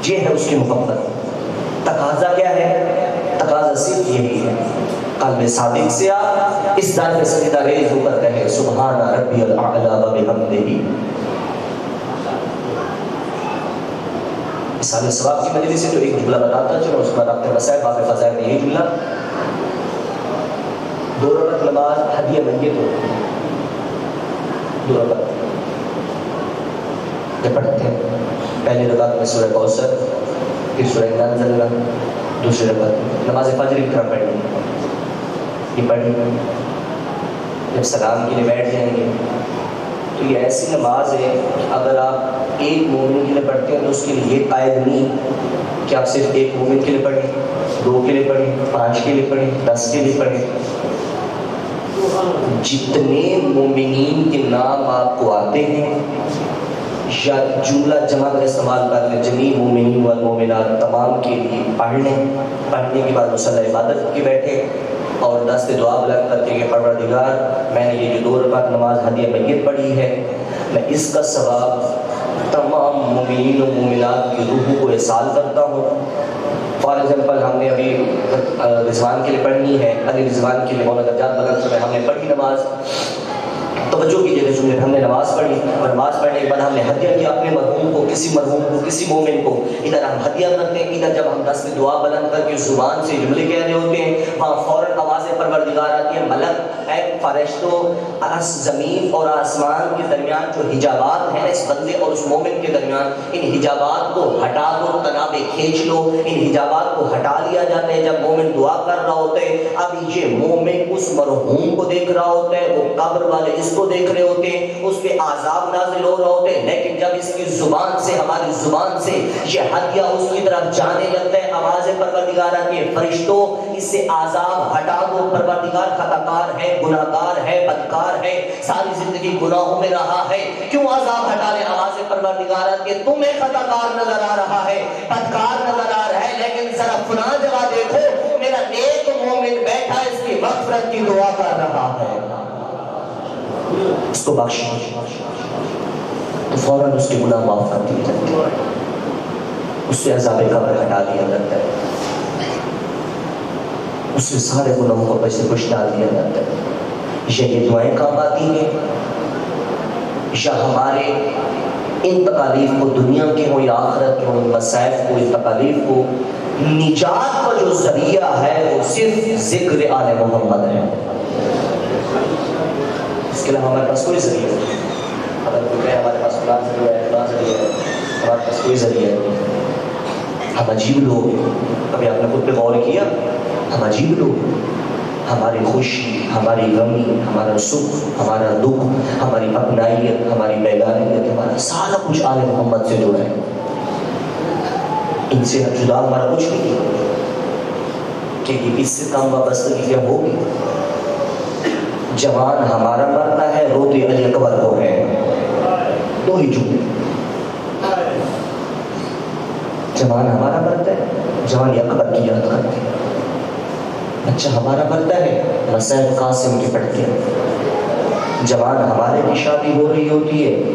یہ ہے اس کی محبت. تقاضا کیا ہے؟ تقاضا صرف یہی ہے، قلب صادق سے آپ اس در پہ سجدہ ریز ہو کر کہے سبحان ربی الاعلی و بحمدہ. مثال ثواب کی مجلس سے تو ایک جملہ بتاتا چلو، اس کے بعد آپ کے مسائل باب فضائل میں یہی جملہ. 2 رکعت نماز ہدیہ میت ہو، 2 رکعت جب پڑھتے ہیں، پہلی رکعت میں سورہ کوثر، پھر سورہ انزلنا، دوسری رکعت نماز فجر کی طرح پڑھی، یہ پڑھی، جب سلام کے لیے بیٹھ جائیں گے تو یہ ایسی نماز ہے کہ اگر آپ ایک مومن کے لیے پڑھتے ہیں تو اس کے لیے یہ قائد نہیں کہ آپ صرف ایک مومن کے لیے پڑھیں، 2 کے لیے پڑھیں، 5 کے لیے پڑھیں، 10 کے لیے پڑھیں. جتنے مومنین کے نام آپ کو آتے ہیں یا جملہ جمع کا استعمال کر لیں، جمیع مومنین والمومنات تمام کے لیے پڑھ لیں. پڑھنے کے بعد مصلی عبادت کے بیٹھے اور دست دعا بلند کر کے کہ پروردگار میں نے یہ جو 2 رکعت نماز ہدیہ میت پڑھی ہے، میں اس کا ثواب تمام مومنین و مومنات کی روحوں کو احسال کرتا ہوں. فار ایگزامپل ہم نے ابھی رضوان کے لیے پڑھنی ہے، علی رضوان کے لیے مولانا درجات بلند سے ہم نے پڑھی نماز. توجہ کیجیے کہ ہم نے نماز پڑھی اور نماز پڑھنے کے بعد ہم نے ہدیہ کیا اپنے مرحوم کو، کسی مومن کو. ادھر ہم ہدیہ کرتے ہیں، ادھر جب ہم دست میں دعا بلند کر کے زبان سے جملے کہہ رہے ہوتے ہیں، وہاں فوراً آواز پروردگار آتی ہے. ملک اے فرشتوں، زمین اور آسمان کے درمیان جو حجابات ہیں اس بندے اور اس مومن کے درمیان، ان حجابات کو ہٹا دو، تنابیں کھینچ لو. ان حجابات کو ہٹا لیا جاتا ہے جب مومن دعا کر رہا ہوتا ہے. اب یہ مومن اس مرحوم کو دیکھ رہا ہوتا ہے، وہ قبر والے اس کو دیکھ رہے ہوتے ہیں، اس پہ عذاب نازل ہو رہا ہوتے ہیں. لیکن جب اس کی زبان سے، ہماری زبان سے یہ ہدیہ اس کی طرف جانے لگتا ہے، آواز پروردگار آتی ہے فرشتوں اس سے عذاب ہٹا دو. پروردگار خطاکار ہے، گناہگار ہے، بدکار ہے، ساری زندگی گناہوں میں رہا ہے، کیوں عذاب ہٹا لے؟ آواز پروردگار آتی ہے تمہیں خطاکار نظر آ رہا ہے، بدکار نظر آ رہا ہے، لیکن ذرا فلاں جگہ دیکھو، میرا نیک مومن بیٹھا اس کی مغفرت کی دعا کر رہا ہے، اس کو بخش تو فوراً اس کے گناہ معاف کر دیے جاتے ہیں، اس سے عذاب قبر ہٹا دیا جاتا ہے، اس سے سارے گناہوں کو پیسے کچھ ڈال دیا جاتا ہے. یہ دعائیں کام آتی ہیں یا ہمارے ان تکالیف کو، دنیا کے ہوں یا آخرت کے ہوں، ان مسائل کو، ان تکالیف کو نجات کا جو ذریعہ ہے وہ صرف ذکر آل محمد ہے. اس کے علاوہ ہمارے پاس کوئی ذریعہ نہیں. اگر کوئی کہے ہمارے پاس فلاں ذریعہ ہے، فلاں ذریعہ ہے، ہمارے پاس کوئی ذریعہ نہیں. ہم عجیب لوگ ہیں. کبھی آپ نے خود پہ غور کیا؟ ہم عجیب لوگ ہیں. ہماری خوشی، ہماری غمی، ہمارا سکھ، ہمارا دکھ، ہماری اپنائیت، ہماری بیگانیت، ہمارا سارا کچھ آل محمد سے جڑا ہے. ان سے جدا ہمارا کچھ نہیں کہ اس سے کم وابستگی کیا ہوگی. جوان ہمارا مرتا ہے، روتے علی اکبر کو ہے. 2 ہی جملے. جوان ہمارا مرتا ہے، جوان اکبر کی یاد کرتے ہیں. بچہ ہمارا مرتا ہے، مسائل قاسم کے پڑھتے ہیں. جوان ہمارے کی شادی ہو رہی ہوتی ہے،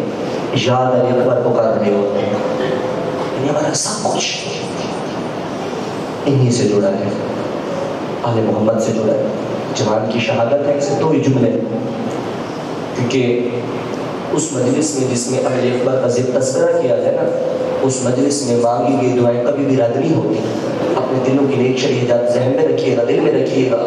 یاد علی اکبر کو کر رہے ہوتے ہیں. یہ ہمارا سب کچھ انہی سے جڑا ہے، آل محمد سے جڑا ہے. جوان کی شہادت ہے، اسے 2 ہی جملے. کیونکہ اس مجلس میں جس میں علی اکبر کا ذکر تذکرہ کیا جائے نا، اس مجلس میں مانگی گئی دعائیں کبھی بھی رد نہیں ہوتی. اپنے دلوں کی نیک شریعت ذہن میں رکھیے گا، دل میں رکھیے گا.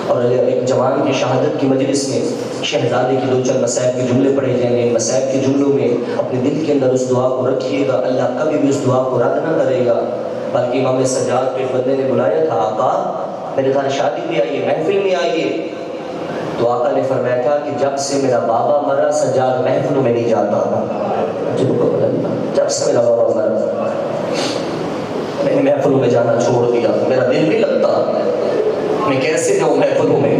اور ایک جوان کی شہادت کی مجلس میں شہزادے کی 2-4 مسائب کے جملے پڑھے جائیں گے. مسائب کے جملوں میں اپنے دل کے اندر اس دعا کو رکھیے گا. اللہ کبھی بھی اس دعا کو رد نہ کرے گا. بلکہ امام سجاد کے بندے نے بلایا تھا، آقا میرے گھر شادی میں آئیے، محفل میں آئیے. تو آقا نے فرمایا تھا کہ جب سے میرا بابا مرا سجاد محفلوں میں نہیں جاتا. جب سے میرا بابا مرا میں نے محفلوں میں جانا چھوڑ دیا، میرا دل نہیں لگتا. میں کیسے جاؤں محفلوں میں؟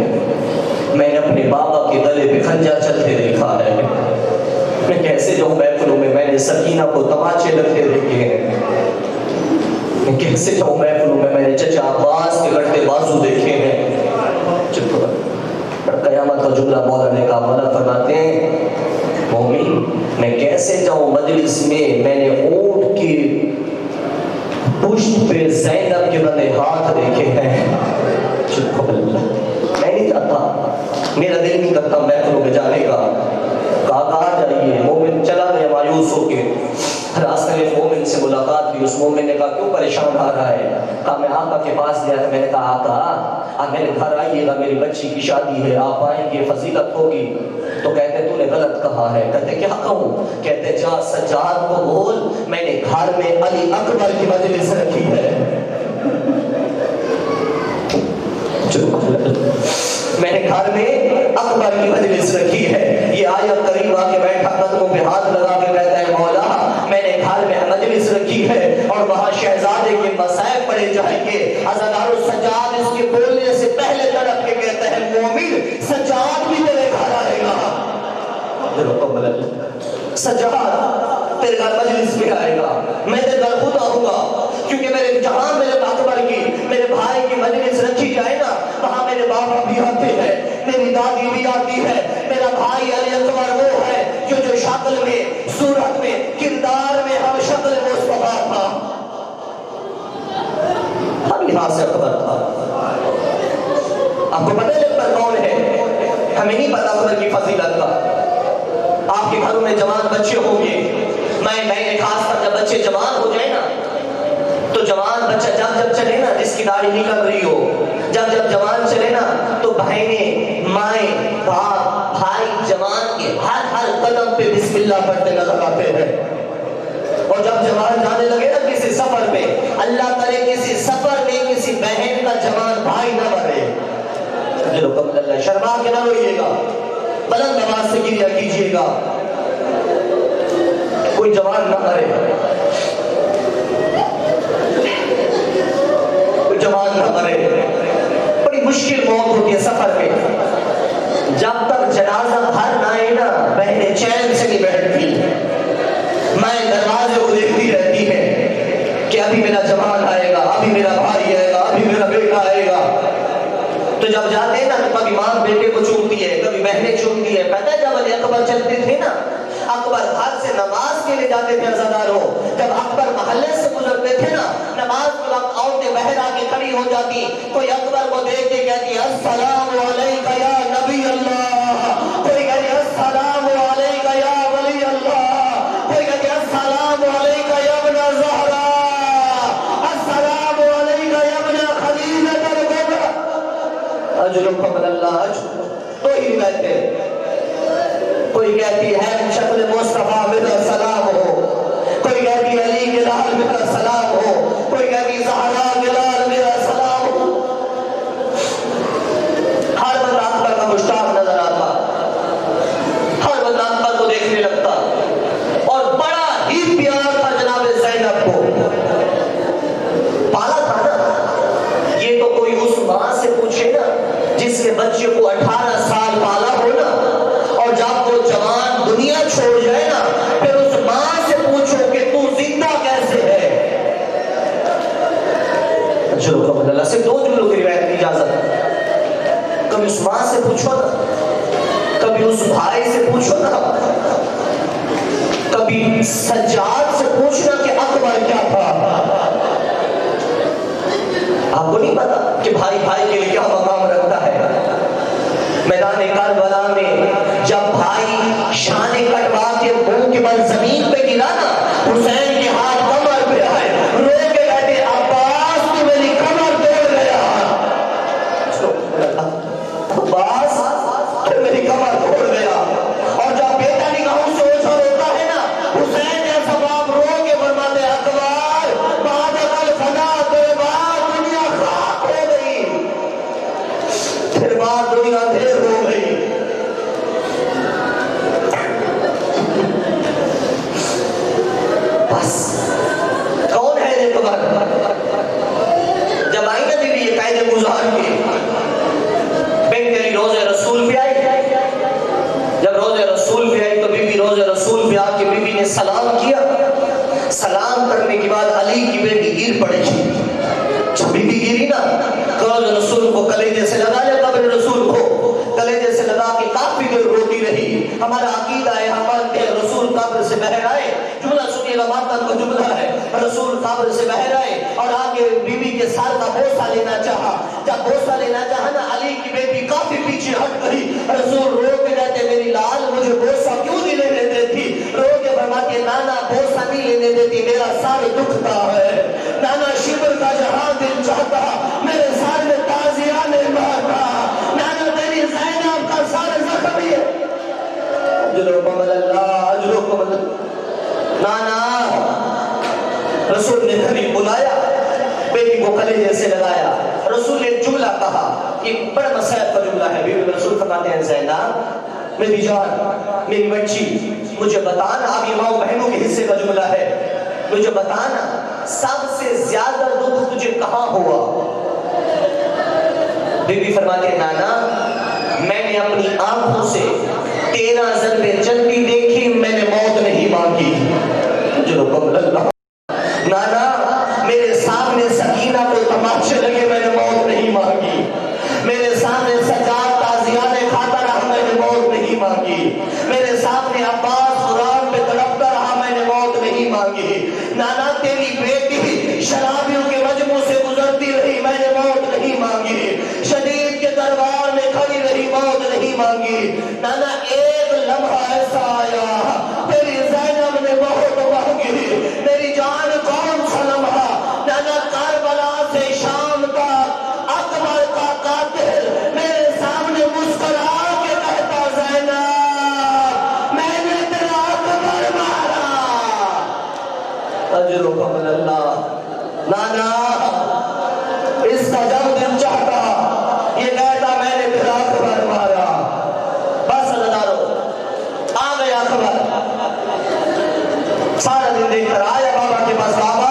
میں نے اپنے بابا کے گلے پہ خنجر چلتے دیکھا ہے. میں کیسے جاؤں محفلوں میں؟ میں نے سکینہ کو تماچے لگتے دیکھے ہیں. میں کیسے جاؤں محفلوں میں؟ میں نے چچا عباس کے لڑتے بازو دیکھے ہیں. چپ قیامت کا جملہ مولانا کا مولا فرماتے ہیں مومن میں کیسے جاؤں مجلس میں نے اونٹ کی پشت پہ زینب کے بندے ہاتھ دیکھے ہیں، میں نہیں جاتا، میرا دل نہیں کرتا محفلوں میں جانے کا، کہا جائیے، مومن چلا گیا مایوس ہو کے، راستے میں مومن سے ملاقات ہوئی، اس مومن نے کہا کیوں پریشان آ رہا ہے؟ کہا میں آقا کے پاس گیا تھا، میں نے کہا آقا آپ میرے گھر آئیے گا، میری بچی کی شادی ہے، آپ آئیں گے فضیلت ہوگی، تو کہتے تو نے غلط کہا ہے، کہتے کیا کہوں؟ کہتے جا سجاد کو بول میں نے گھر میں علی اکبر کی مجلس رکھی ہے، میں نے گھر میں اکبر کی مجلس رکھی ہے، یہ آیت قریب آ کے بیٹھا قدموں پہ ہاتھ لگا کے کہتا ہے مولا میں نے گھر میں مجلس رکھی ہے اور وہاں شہزادے کے مصائب پڑے جائیں گے، عزادار سجاد اس کے بولنے سے پہلے تڑپ کے کہتا ہے مومن سجاد بھی تیرے گھر آئے گا، سجاد تیرے گھر مجلس میں آئے گا، میں تیرے گھر خود آؤں گا، کیونکہ میرے جہاں میرے اکبر کی میرے بھائی کی مجلس رکھی جائے نا وہاں میرے بابا بھی آتے ہیں، میری دادی بھی آتی ہے، میرا بھائی علی اکبر وہ ہے جو شکل میں صورت میں کردار میں ہم شکل مصطفیٰ تھا، ہم یہاں سے اکبر تھا، آپ کو پتہ ہے اکبر کون ہے؟ ہمیں نہیں پتا اکبر کی فضیلت کا، آپ کے گھروں میں جوان بچے ہوں گے، میں خاص کر جب بچے جوان ہو جائے نا تو جوان بچہ جب چلے نا جس کی داڑھی نکل رہی ہو، جب جوان چلے نا تو بہنیں مائیں باپ بھائی جوان کے ہر قدم پہ بسم اللہ پڑھتے نظر آتے ہیں، اور جب جوان جانے لگے نا کسی سفر میں اللہ کرے کسی سفر میں کسی بہن کا جوان بھائی نہ مرے، شرما کے نہ روئیے گا، بلند آواز سے گریہ کیجیے گا، کوئی جوان نہ مرے، کوئی جوان نہ مرے، بڑی مشکل موت ہوتی ہے سفر میں، جب تک جنازہ بھر نہ آئے نا بہنیں چین سے نہیں بیٹھتی، میں دروازے کو دیکھتی رہتی ہے کہ ابھی میرا جوان آئے گا، ابھی میرا بھائی آئے گا، ابھی میرا بیٹا آئے گا، تو جب جاتے ہیں نا تو کبھی ماں بیٹے کو چومتی ہے، کبھی بہنیں چومتی ہے، پتہ ہے جب علی اکبر چلتے تھے نا اکبر گھر سے نماز کے لیے جاتے تھے عزاداروں، جب اکبر محلے سے گزرتے تھے نا نماز کے وقت عورتیں باہر آ کے کھڑی ہو جاتی، کوئی اکبر کو دیکھ کے کہتی السلام علیکہ یا نبی اللہ، کوئی کہتی السلام علیکہ یا ولی اللہ، کوئی کہتی السلام علیکہ یا ابن زہرا، السلام علیکہ یا ابن خدیجہ الکبریٰ، اجرکم اللہ اجر، تو ہی کہتے کوئی کہتی ہے شکل مصطفیٰ میرا سلام ہو، کوئی کہتی علی کے لال میرا سلام ہو، کوئی کہتی زہرا کے لال میرا سلام ہو، ہر بندہ اکبر کا مشتاق نظر آتا، ہر بندہ اکبر کو دیکھنے لگتا، اور بڑا ہی پیار تھا جناب زینب کو، پالا تھا نا، یہ تو کوئی اس ماں سے پوچھے نا جس کے بچے کو 18 سال پالا ہو نا، اور جب وہ جوان دنیا چھوڑ جائے نا پھر اس ماں سے پوچھو کہ تو زندہ کیسے ہے، چلو اللہ سے 2 جملوں کی روایت کی اجازت، کبھی اس ماں سے پوچھو نا، کبھی اس بھائی سے پوچھو نا، کبھی سجاد سے پوچھنا کہ اکبر کیا تھا، آپ کو نہیں پتا کہ بھائی بھائی کے لیے کیا مقام رکھتا ہے، میدان کربلا میں جب بھائی شان کٹوا کے منہ کے بل زمین پہ گرا نا حسین کے ہاتھ کمر پہ آئے، رو کے کہتے عباس تو میری کمر توڑ گیا، عباس تو میری کمر توڑ گیا، اور جب بیٹا نگاہوں سے اوجھل ہوتا ہے نا حسین کے سباب رو کے فرماتے اکبر بعد الفنا تیرے بعد دنیا خاک ہو گئی، پھر بعد دنیا دھیر ہو گئی، بس کون ہے یہ اکبر؟ جب آئی نا بیوی یہ قائد گزار کی بنت علی روز رسول پہ آئی، جب روز رسول پہ آئی تو بیوی روز رسول پہ آ کے بیوی نے سلام کیا، سلام کرنے کے بعد علی کی بیٹی گر پڑی، جب بیوی گری نا روز رسول کو کلیجے سے لگا لیا، قبر رسول کو کلیجے دن روتی رہی. ہمارا عقیدہ ہے ہم مانتے ہیں رسول قبر سے باہر آئے. جملہ سنیے گا ماتن کا جملہ ہے. رسول قبر سے باہر آئے اور آگے بی بی کے سر کا بوسہ لینا چاہا. جب بوسہ لینا چاہا نا علی کی بیٹی کافی پیچھے ہٹ گئی. رسول رو کے کہتے میری لال مجھے بوسہ کیوں نہیں لینے دیتی؟ رو کے فرماتے نانا بوسہ نہیں لینے دیتی میرا سر دکھتا ہے. نانا شبر کا جہاں دل چاہتا میرے سر میں تازیہ نہیں مارتا. نانا تیری زینب کا سر زخمی ہے. اجرکم اللہ اجرکم اللہ. نانا رسول نے قریب بلایا بیٹی کو کلیجے سے لگایا. رسول نے جملہ کہا یہ بڑا مسائل کا جملہ ہے. بیوی رسول فرماتے ہیں زینب میری جان میری بچی مجھے بتانا. اب یہ ماں بہنوں کے حصے کا جملہ ہے. مجھے بتانا سب سے زیادہ دکھ تجھے کہاں ہوا؟ بی بی فرماتے ہیں نانا میں نے اپنی آنکھوں سے 13 ضربیں چلتی دیکھی میں نے موت نہیں مانگی. جو قبل اللہ. نانا میرے سامنے سکینہ کو تماشے لگے میں نے موت نہیں مانگی. میرے سامنے سجاد تازیانے کھاتا رہا میں نے موت نہیں مانگی. میرے سامنے عباس قرآن پہ تڑپتا رہا میں نے موت نہیں مانگی. نانا تیری بیٹی شرابیوں کے مجموع سے گزرتی رہی میں نے موت نہیں مانگی. شدید کے دربار میں کھڑی رہی موت نہیں مانگی. نانا ایک لمحہ ایسا آیا تیری زینب نے بہت مانگی. میری جان کون سا لمحہ؟ نانا کربلا سے شام تک اکبر کا قاتل میرے سامنے مسکرا کے کہتا زینب میں نے تیرا اکبر مارا. اجرکم اللہ. نانا اس کا جب دل چاہتا یہ کہتا میں نے تیرا اکبر مارا. بس نظارو آ گیا اکبر. سارا دن دیکھ کر آیا بابا کے پاس. بابا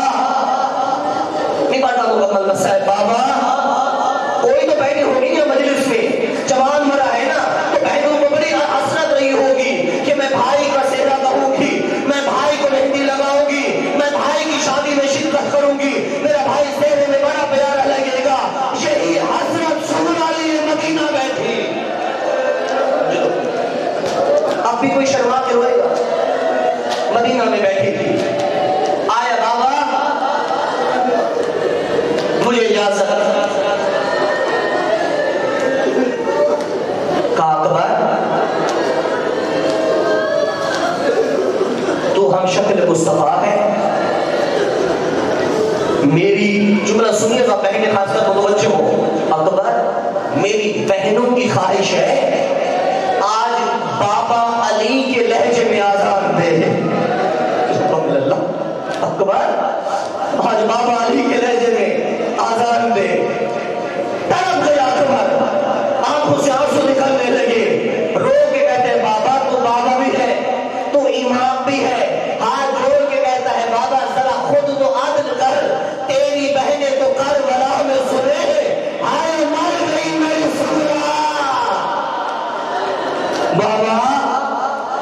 نہیں پڑھتا مکمل مسائل. بابا کوئی تو بہنیں ہوگی نا مجلس میں جوان مرا ہے نا تو بہنوں کو بڑی حسرت رہی ہوگی کہ میں بھائی کا سہرا کہوں گی میں بھائی کو مہندی لگاؤں گی میں بھائی کی شادی میں شرکت کروں گی میرا بھائی سہرے میں بڑا پیارا لگے گا. یہی حسرت سننے لیے مدینہ بیٹھی. اب بھی کوئی شرما کے روئے گا. مدینہ میں بیٹھی تھی. آیا بابا مجھے اجازت. کہا اکبر تو ہم شکل مصطفیٰ ہے. میری جملہ سنیے گا بہنیں خاص کر متوجہ ہو. اکبر میری بہنوں کی خواہش ہے آج بابا علی کے لہجے میں آزان دے. اکبر آج بابا علی کے لہجے میں آزان دے. تڑپ گیا اکبر. آنکھوں سے آنسو نکلنے لگے. رو کے کہتے ہیں بابا تو بابا بھی ہے تو امام بھی ہے. ہاتھ جوڑ کے کہتا ہے بابا ذرا خود تو عدل کر. تیری بہنیں تو کربلا میں سنے ہائے مر گئی میری سغرا. بابا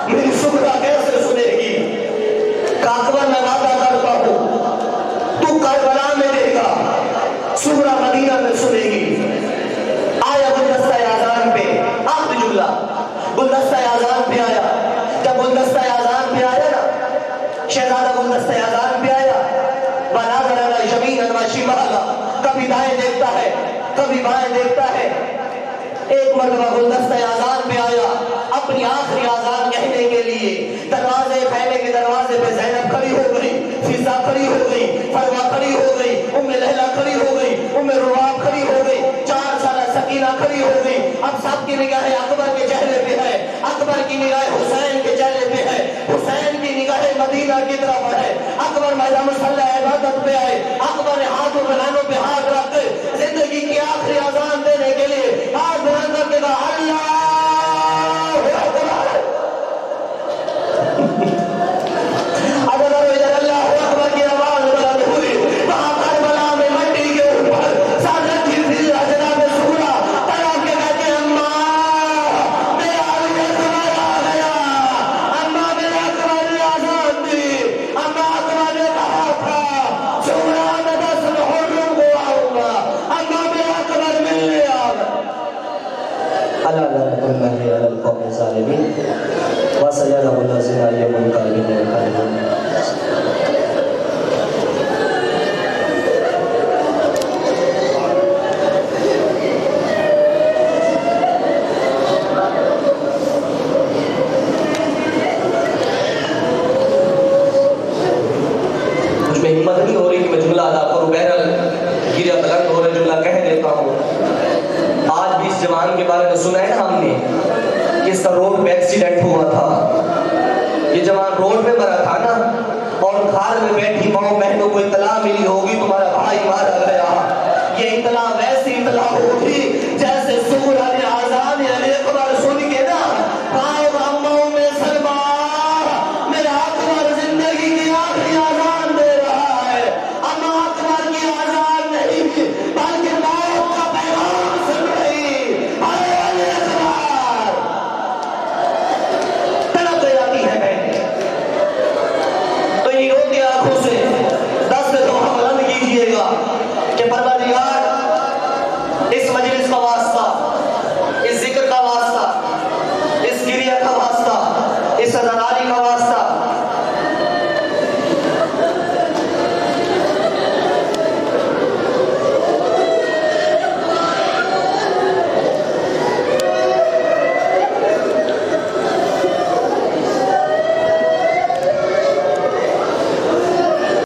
میری سغرا کیسے سنے گی؟ اکبر میں وعدہ کرتا ہوں تو کربلا میں دے گا سغرا مدینہ میں سنے گی. آیا گلدستہ آذان پہ. آخری جملہ گلدستہ آذان پہ آیا. جب گلدستہ آذان پہ آیا نا شہزادہ گلدستہ آذان پہ آیا. بناظر علی یمین و شمالا کبھی دائیں دیکھتا ہے کبھی بائیں دیکھتا ہے. ایک مرتبہ گلدستہ آذان پہ آیا اپنی آخری آذان کہنے کے لیے. دروازے خیمے کے دروازے پہ زینب کھڑی ہو گئی. فضا کھڑی ہو گئی. فروا کھڑی ہو گئی. ام لہلا کھڑی ہو گئی. ام رواب کھڑی ہو گئی. 4 سالہ سکینہ کھڑی ہو گئی. اب سب کی نگاہیں اکبر کے چہرے پہ ہے. اکبر کی نگاہ حسین کے چہرے پہ ہے. حسین کی نگاہیں مدینہ کی طرف ہے. اکبر میدان مصلی عبادت پہ آئے. اکبر نے ہاتھوں پہ کانوں پہ ہاتھ رکھ کے زندگی کی آخری اذان دینے کے لیے ہاتھ بلند کر کے کہا اللہ الا لعنۃ اللہ علی القوم الظالمین وسيعلم الذين ينقلبون والكاذبون. ہمت نہیں ہو رہی کہ میں جملہ ادا کروں، بہرحال گریا بلند ہو رہے جملہ کہہ دیتا ہوں. آج بھی اس جوان کے بارے میں سنا ہے نا ہم نے کہ اس کا روڈ پہ ایکسیڈنٹ ہوا تھا. یہ جوان روڈ پہ مرا تھا نا، اور گھر میں بیٹھی ماؤں بہنوں کو اطلاع ملی ہوگی تمہارا بھائی مارا گیا. یہ اطلاع ویسی اطلاع ہوگی جیسے سورہ اذان علیہ اکبر سن کے نا پاؤں اماؤں میں سلما میرا اکبر زندگی کی آخری اذان دے رہا ہے. اما اکبر کی اذان